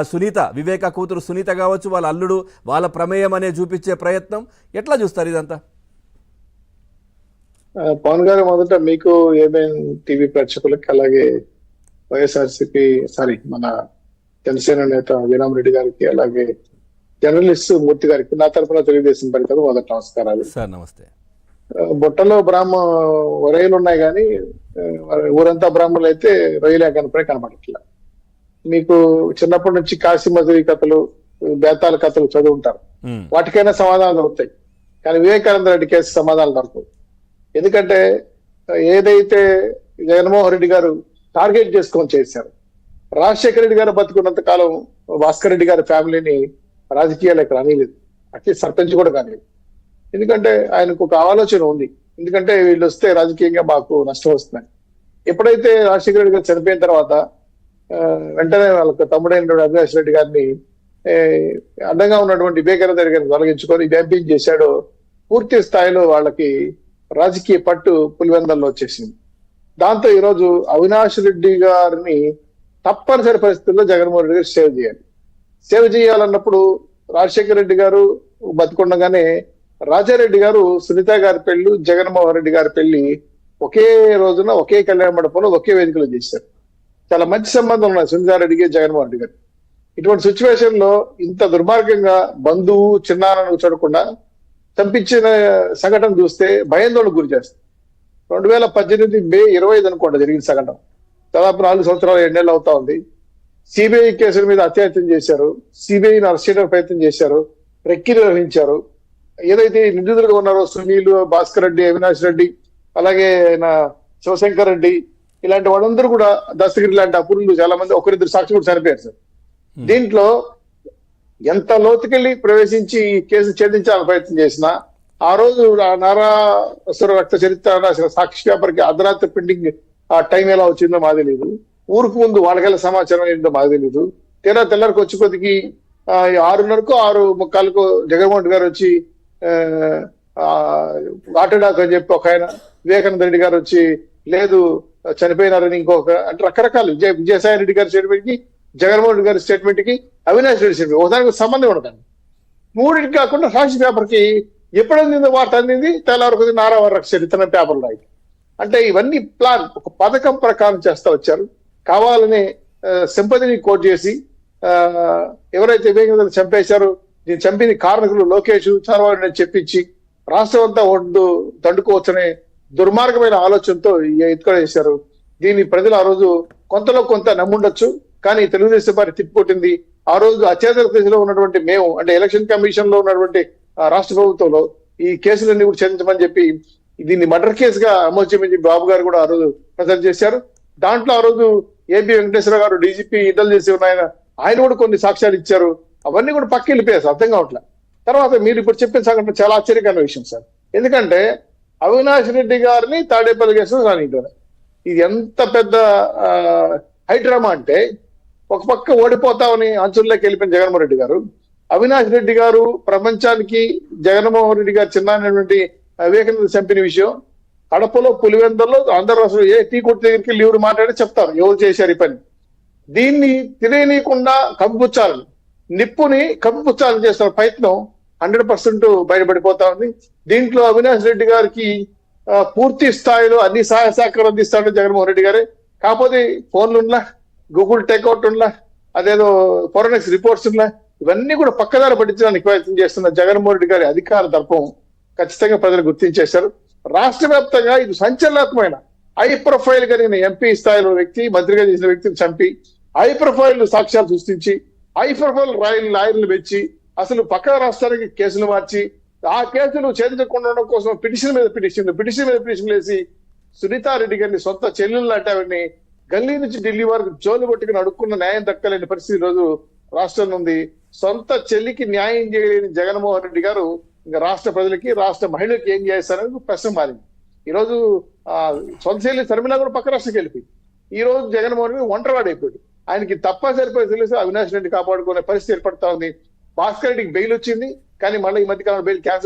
సునీత వివేక కూతురు సునీత కావచ్చు, వాళ్ళ అల్లుడు, వాళ్ళ ప్రమేయం అనే చూపించే ప్రయత్నం ఎట్లా చూస్తారు ఇదంతా? పవన్ గారు, మొదట మీకు ఏమేం టీవీ ప్రేక్షకులకి, అలాగే వైఎస్ఆర్సీపీ మన జనసేన నేత వీరామ్ రెడ్డి గారికి, అలాగే జర్నలిస్ట్ మూర్తి గారికి నా తరఫున తెలుగుదేశం పరికరం మొదట నమస్కారాలు సార్. నమస్తే. బుట్టలో రొయ్యలు ఉన్నాయి కానీ ఊరంతా బ్రాహ్మణులు అయితే రొయ్యలే కనపడట్లా. మీకు చిన్నప్పటి నుంచి కాశీ మధురి కథలు, బేతాల కథలు చదువుంటారు, వాటికైనా సమాధానాలు దొరుకుతాయి. కానీ వివేకానంద రెడ్డి కేసు సమాధానాలు దొరకవు. ఎందుకంటే ఏదైతే జగన్మోహన్ రెడ్డి గారు టార్గెట్ చేసుకొని చేశారు, రాజశేఖర రెడ్డి గారు బతుకున్నంత కాలం భాస్కర్ రెడ్డి గారి ఫ్యామిలీని రాజకీయాలు ఇక్కడ అనలేదు, అట్లే సర్పంచ్ కూడా కాలేదు. ఎందుకంటే ఆయనకు ఒక ఆలోచన ఉంది, ఎందుకంటే వీళ్ళు వస్తే రాజకీయంగా మాకు నష్టం వస్తుందని. ఎప్పుడైతే రాజశేఖర రెడ్డి గారు చనిపోయిన తర్వాత వెంటనే వాళ్ళకి తమ్ముడైన అవినాష్ రెడ్డి గారిని అడ్డంగా ఉన్నటువంటి వివేకానంద రెడ్డి గారిని తొలగించుకొని ఎంపీ చేశాడో, పూర్తి స్థాయిలో వాళ్ళకి రాజకీయ పట్టు పులివెందల్లో వచ్చేసింది. దాంతో ఈరోజు అవినాష్ రెడ్డి గారిని తప్పనిసరి పరిస్థితుల్లో జగన్మోహన్ రెడ్డి గారు సేవ చేయాలన్నప్పుడు రాజశేఖర రెడ్డి గారు బతుకుండగానే రాజారెడ్డి గారు సునీత గారి పెళ్లి, జగన్మోహన్ రెడ్డి గారి పెళ్లి ఒకే రోజున ఒకే కళ్యాణ మండపంలో ఒకే వేదికలో చేశారు. చాలా మంచి సంబంధం ఉన్నాయి సునీతారెడ్డికి జగన్మోహన్ రెడ్డి గారు. ఇటువంటి సిచ్యువేషన్ లో ఇంత దుర్మార్గంగా బంధువు చిన్నాన్నను చూడకుండా చంపించిన సంఘటన చూస్తే భయాందోళనకు గురి చేస్తుంది. 2018 మే 25 అనుకోండి జరిగిన సంఘటన. దాదాపు 4 సంవత్సరాలు 7 నెలలు అవుతా ఉంది. సిబిఐ కేసుల మీద అత్యాయత్నం చేశారు, సిబిఐని అరెస్ట్ చేయడానికి ప్రయత్నం చేశారు, రెక్కి నిర్వహించారు. ఏదైతే నిందితులుగా ఉన్నారో సునీల్, భాస్కర్ రెడ్డి, అవినాష్ రెడ్డి, అలాగే శివశంకర్ రెడ్డి, ఇలాంటి వాళ్ళందరూ కూడా, దస్తగిరి లాంటి అపురులు చాలా మంది, ఒకరిద్దరు సాక్షి కూడా చనిపోయారు సార్. దీంట్లో ఎంత లోతుకెళ్లి ప్రవేశించి ఈ కేసు ఛేదించాలని ప్రయత్నం చేసినా, ఆ రోజు నారాసుర రక్త చరిత్ర రాసిన సాక్షి పేపర్కి అర్ధరాత్రి ప్రింటింగ్ ఆ టైం ఎలా వచ్చిందో మాకు తెలియదు. ఊరికి ముందు వాళ్ళకెళ్ళ సమాచారం ఏంటో మాకు తెలియదు. తెల్లరికి వచ్చి కొద్దికి 6:30కో 6:45కో జగన్మోహన్ రెడ్డి గారు వచ్చి ఆటోడాక్ అని చెప్పి ఒక ఆయన, వివేకానంద రెడ్డి గారు వచ్చి లేదు చనిపోయినారని ఇంకొక, అంటే రకరకాలు విజయసాయి రెడ్డి గారి స్టేట్మెంట్ కి, జగన్మోహన్ రెడ్డి గారి స్టేట్మెంట్ కి, అవినాష్ రెడ్డి స్టేట్మెంట్ ఒకదానికి సంబంధం ఉండదండి. మూడింటికి కాకుండా సాక్షి పేపర్ కి ఎప్పుడు అందిందో వాటి అందింది, తెల్లవారు నారావారి చరిత్ర పేపర్లు రాయి. అంటే ఇవన్నీ ప్లాన్, ఒక పథకం ప్రకారం చేస్తా వచ్చారు. కావాలని సింపతిని కోట్ చేసి ఎవరైతే వివేకానంద చంపేశారో, దీన్ని చంపిన కారణకులు లోకేష్, చంద్రబాబు అని చెప్పించి రాష్ట్రం అంతా ఒడ్డు దండుకోవచ్చనే దుర్మార్గమైన ఆలోచనతో ఎత్తుకొడేశారు. దీన్ని ప్రజలు ఆ రోజు కొంతలో కొంత నమ్ముండొచ్చు, కానీ తెలుగుదేశం పార్టీ తిప్పికొట్టింది. ఆ రోజు అత్యధిక దశలో ఉన్నటువంటి మేము, అంటే ఎలక్షన్ కమిషన్ లో ఉన్నటువంటి రాష్ట్ర ప్రభుత్వంలో ఈ కేసులన్నీ కూడా చెందించమని చెప్పి దీన్ని మర్డర్ కేసుగా అమలు చేయమని చెప్పి బాబు గారు కూడా ఆ రోజు ప్రచారం చేశారు. దాంట్లో ఆ రోజు ఏపీ వెంకటేశ్వర గారు డీజీపీ ఇంటెలిజెన్స్ ఉన్న ఆయన కూడా కొన్ని సాక్ష్యాలు ఇచ్చారు. అవన్నీ కూడా పక్క వెళ్ళిపోయారు, అర్థం కావట్లేదు. తర్వాత మీరు ఇప్పుడు చెప్పిన సంఘటన చాలా ఆశ్చర్యకరమైన విషయం సార్. ఎందుకంటే అవినాష్ రెడ్డి గారిని తాడేపల్లి కేసులో రానివ్వరు. ఇది ఎంత పెద్ద హైడ్రామా అంటే, ఒక పక్క ఓడిపోతామని అంచుల్లోకి వెళ్ళిపోయిన జగన్మోహన్ రెడ్డి గారు, అవినాష్ రెడ్డి గారు ప్రపంచానికి జగన్మోహన్ రెడ్డి గారు చిన్నటువంటి వివేకానంద చంపిన విషయం కడపలో, పులివెందుల్లో అందరూ అసలు ఏ టీ కొట్టు దగ్గరికి లీవులు మాట్లాడి చెప్తారు ఎవరు చేశారు ఈ పని. దీన్ని తెలియనీయకుండా కప్పిపుచ్చాలని, నిప్పుని కప్పిపుచ్చాలని చేస్తున్న ప్రయత్నం 100% బయటపడిపోతా ఉంది. దీంట్లో అవినాష్ రెడ్డి గారికి పూర్తి స్థాయిలో అన్ని సహాయ సహకారం అందిస్తాడు జగన్మోహన్ రెడ్డి గారే. కాకపోతే ఫోన్లు ఉన్నా, గూగుల్ టేక్అవుట్ ఉన్నా, అదేదో ఫోరెన్సిక్ రిపోర్ట్స్ ఉన్నా, ఇవన్నీ కూడా పక్కదారి పట్టించడానికి ప్రయత్నం చేస్తున్న జగన్మోహన్ రెడ్డి గారి అధికార దర్పం ఖచ్చితంగా ప్రజలు గుర్తించేశారు. రాష్ట్ర వ్యాప్తంగా ఇది సంచలనాత్మకమైన హై ప్రొఫైల్ కలిగిన ఎంపీ స్థాయిలో వ్యక్తి, మంత్రిగా చేసిన వ్యక్తిని చంపి, హై ప్రొఫైల్ సాక్ష్యాలు సృష్టించి, హై ప్రొఫైల్ లాయర్లు పెంచి, అసలు పక్క రాష్ట్రానికి కేసులు మార్చి, ఆ కేసులు ఛేదించకుండా కోసం పిటిషన్ మీద పిటిషన్ వేసి సునీతారెడ్డి గారిని సొంత చెల్లెళ్ళు అంటే ఆవిడని గల్లీ నుంచి ఢిల్లీ వరకు జోలు కొట్టుకుని అడుక్కున్న న్యాయం దక్కలేని పరిస్థితి ఈ రోజు రాష్ట్రంలో ఉంది. సొంత చెల్లికి న్యాయం చేయలేని జగన్మోహన్ రెడ్డి గారు ఇంకా రాష్ట్ర ప్రజలకి, రాష్ట్ర మహిళలకి ఏం చేస్తారని ప్రశ్న మారింది. ఈరోజు సొంత చెల్లి శర్మిల కూడా పక్క రాష్ట్రకి వెళ్ళిపోయి, ఈ రోజు జగన్మోహన్ రెడ్డి ఒంటరివాడు అయిపోయాడు. ఆయనకి తప్పనిసరి పరిస్థితులు అవినాష్ రెడ్డి కాపాడుకునే పరిస్థితి ఏర్పడతా ఉంది. భాస్కర్ రెడ్డికి బెయిల్ వచ్చింది, కానీ మళ్ళీ ఈ మధ్య కాలంలో బెయిల్ క్యాన్సిల్